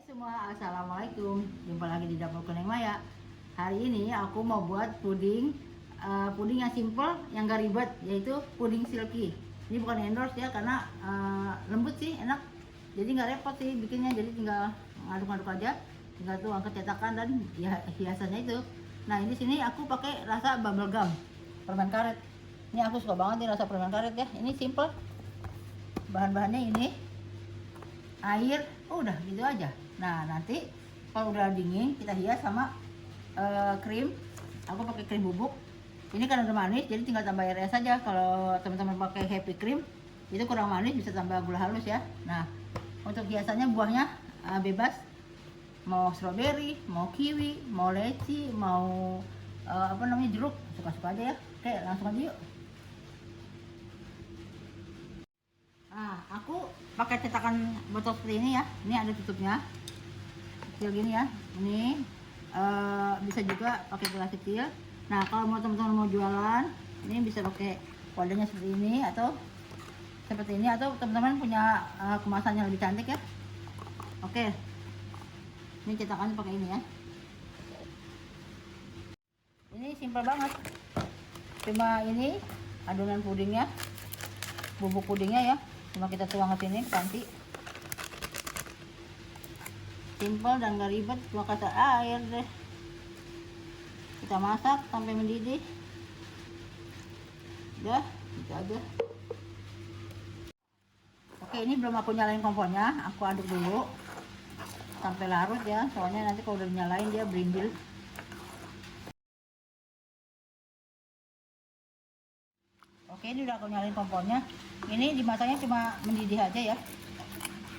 Semua, assalamualaikum. Jumpa lagi di dapur Neng Maya. Hari ini aku mau buat puding, puding yang simple, yang gak ribet, yaitu puding silky. Ini bukan endorse ya, karena lembut sih, enak. Jadi nggak repot sih bikinnya, jadi tinggal ngaduk-ngaduk aja, tinggal tuh angkat cetakan dan ya, hiasannya itu. Nah ini sini aku pakai rasa bubble gum, permen karet. Ini aku suka banget nih rasa permen karet ya. Ini simple. Bahan-bahannya ini air, udah gitu aja. Nah nanti kalau udah dingin kita hias sama krim. Aku pakai krim bubuk. Ini kan udah manis, jadi tinggal tambah airnya saja. Kalau teman-teman pakai happy cream itu kurang manis, bisa tambah gula halus ya. Nah untuk hiasannya buahnya bebas, mau strawberry, mau kiwi, mau leci, mau apa namanya, jeruk, suka-suka aja ya. Oke, langsung aja yuk. Nah, aku pakai cetakan botol seperti ini ya. Ini ada tutupnya, kecil gini ya. Ini bisa juga pakai gelas kecil. Nah, kalau mau teman-teman mau jualan, ini bisa pakai wadahnya seperti ini atau seperti ini, atau teman-teman punya kemasan yang lebih cantik ya. Oke, ini cetakannya pakai ini ya. Ini simpel banget. Cuma ini adonan pudingnya, bubuk pudingnya ya. Cuma kita tuang ke sini, nanti simpel dan gak ribet, cuma kasih air deh. Kita masak sampai mendidih. Udah, gitu aja. Oke, ini belum aku nyalain kompornya, aku aduk dulu sampai larut ya, soalnya nanti kalau udah nyalain dia berindil. Oke, ini udah aku nyalain kompornya. Ini dimasaknya cuma mendidih aja ya.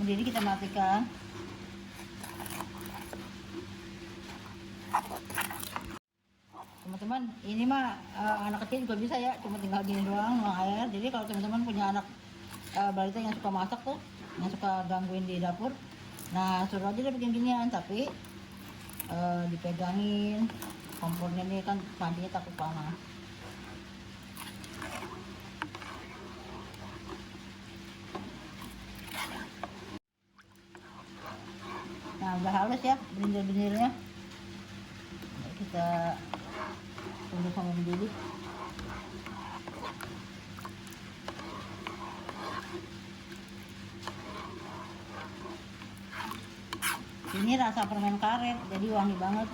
Mendidih kita matikan. Teman-teman, ini mah anak kecil juga bisa ya, cuma tinggal gini doang, nuang air. Jadi kalau teman-teman punya anak balita yang suka masak tuh, yang suka gangguin di dapur, nah suruh aja dia bikin ginian, tapi dipegangin kompornya, ini kan pandinya takut panas. Nah udah halus ya benir-benirnya, kita tunggu sampai mendidih. Ini rasa permen karet, jadi wangi banget.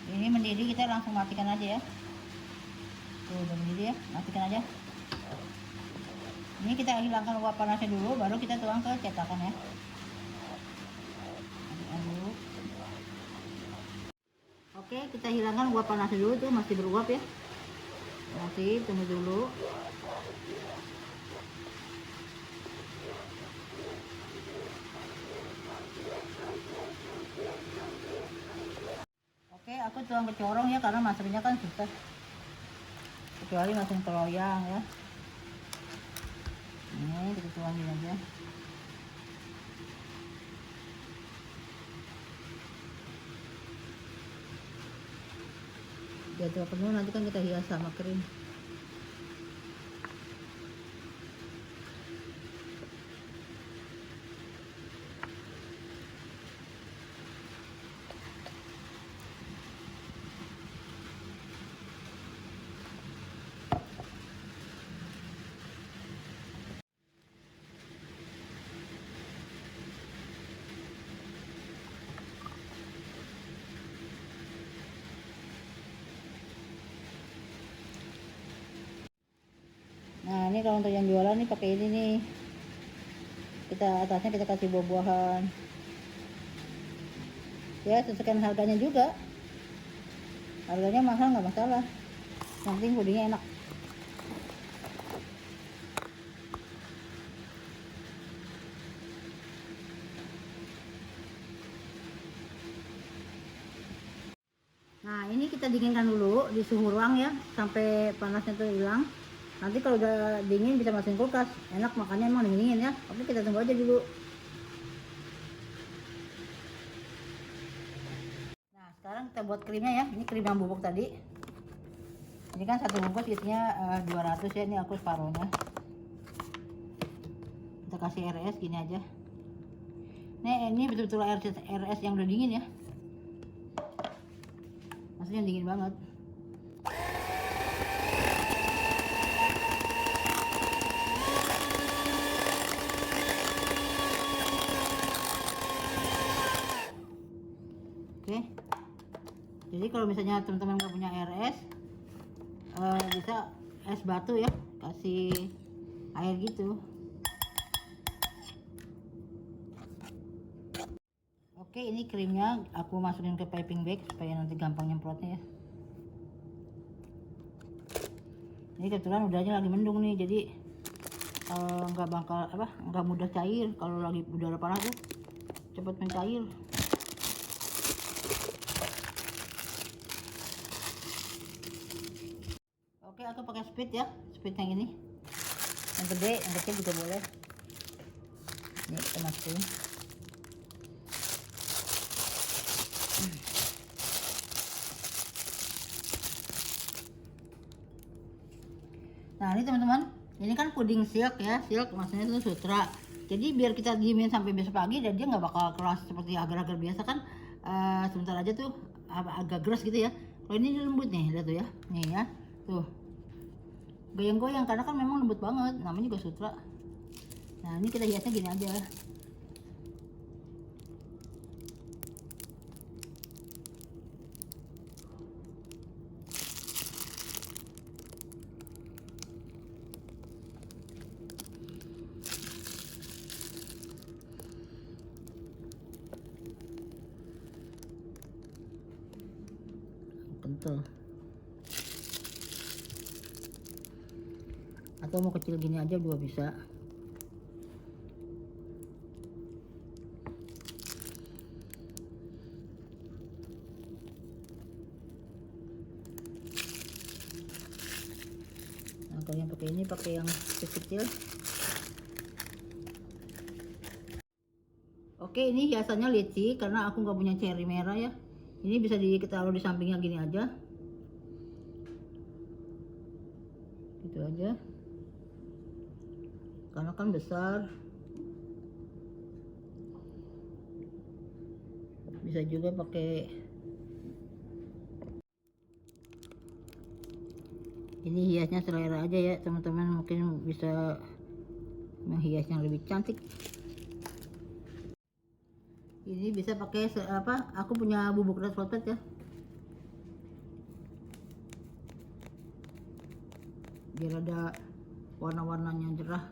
Ini mendidih, kita langsung matikan aja ya. Tuh udah mendidih ya, matikan aja. Ini kita hilangkan uap panasnya dulu, baru kita tuang ke cetakan ya. Aduk. Oke, kita hilangkan uap panasnya dulu, tuh masih beruap ya. Masih, tunggu dulu. Oke, aku tuang ke corong ya, karena masaknya kan susah. Kecuali masing teloyang ya. Ini kita tuangin aja. Jatuh penuh, nanti kan kita hias sama krim. Nah ini kalau untuk yang jualan nih pakai ini nih, kita atasnya kita kasih buah-buahan ya, sesuaikan harganya juga. Harganya mahal nggak masalah, yang penting pudingnya enak. Nah ini kita dinginkan dulu di suhu ruang ya, sampai panasnya tuh hilang. Nanti kalau udah dingin bisa masukin kulkas, enak makannya emang dingin ya. Oke, kita tunggu aja dulu. Nah sekarang kita buat krimnya ya. Ini krim yang bubuk tadi. Ini kan satu bungkus isinya 200 ya. Ini aku separuhnya. Kita kasih RS gini aja. Ini betul-betul RS yang udah dingin ya. Maksudnya dingin banget. Oke. Jadi kalau misalnya teman-teman nggak punya RS, bisa es batu ya, kasih air gitu. Oke, ini krimnya aku masukin ke piping bag supaya nanti gampang nyemprotnya ya. Ini kebetulan udaranya lagi mendung nih, jadi nggak mudah cair. Kalau lagi udara panas tuh cepat mencair. Oke, aku pakai speed ya, speed yang ini, yang gede, yang kecil juga boleh. Ini kita masukin. Nah ini teman-teman, ini kan puding silk ya, silk maksudnya itu sutra. Jadi biar kita diemin sampai besok pagi dan dia nggak bakal keras seperti agar-agar biasa kan. Sebentar aja tuh agak keras gitu ya. Kalau ini lembut nih, lihat tuh ya, nih ya, tuh goyang-goyang karena kan memang lembut banget, namanya juga sutra. Nah ini kita hiasnya gini aja. Kental. Atau mau kecil gini aja juga bisa. Nah kalau yang pakai ini pakai yang kecil. Oke, ini hiasannya leci karena aku nggak punya cherry merah ya. Ini bisa ditaruh di sampingnya gini aja, gitu aja. Karena kan besar. Bisa juga pakai ini, hiasnya selera aja ya teman-teman, mungkin bisa menghiasnya lebih cantik. Ini bisa pakai aku punya bubuk red velvet ya, biar ada warna-warnanya cerah.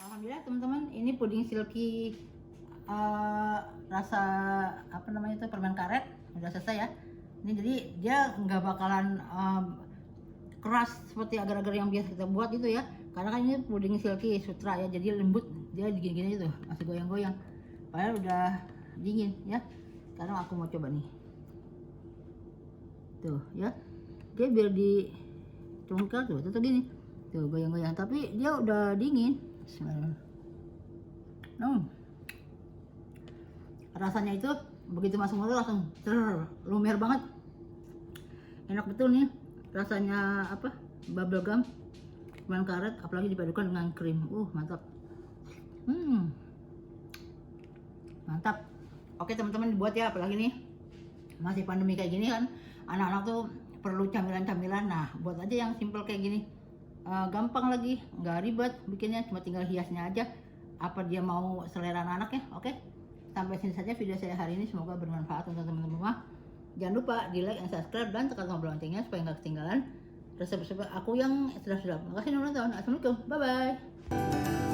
Alhamdulillah teman-teman, ini puding silky rasa permen karet udah selesai ya. Ini jadi dia nggak bakalan keras seperti agar-agar yang biasa kita buat itu ya, karena kan ini puding silky sutra ya, jadi lembut, dia gini-gini tuh masih goyang-goyang padahal udah dingin ya. Sekarang aku mau coba nih, tuh ya, dia biar dicongkel tuh gini tuh goyang-goyang, tapi dia udah dingin. Rasanya itu begitu masuk mulut langsung lumer banget, enak betul nih rasanya. Bubble gum, permen karet, apalagi dipadukan dengan krim, mantap. Mantap. Oke teman-teman, dibuat ya, apalagi nih masih pandemi kayak gini kan, anak-anak tuh perlu camilan-camilan. Nah buat aja yang simple kayak gini, gampang lagi, nggak ribet bikinnya, cuma tinggal hiasnya aja apa dia mau selera anak ya. Oke, sampai sini saja video saya hari ini, semoga bermanfaat untuk teman-teman semua. Jangan lupa di like dan subscribe dan tekan tombol loncengnya supaya nggak ketinggalan resep-resep aku yang sudah. Terima kasih sudah menonton. Assalamualaikum, bye bye.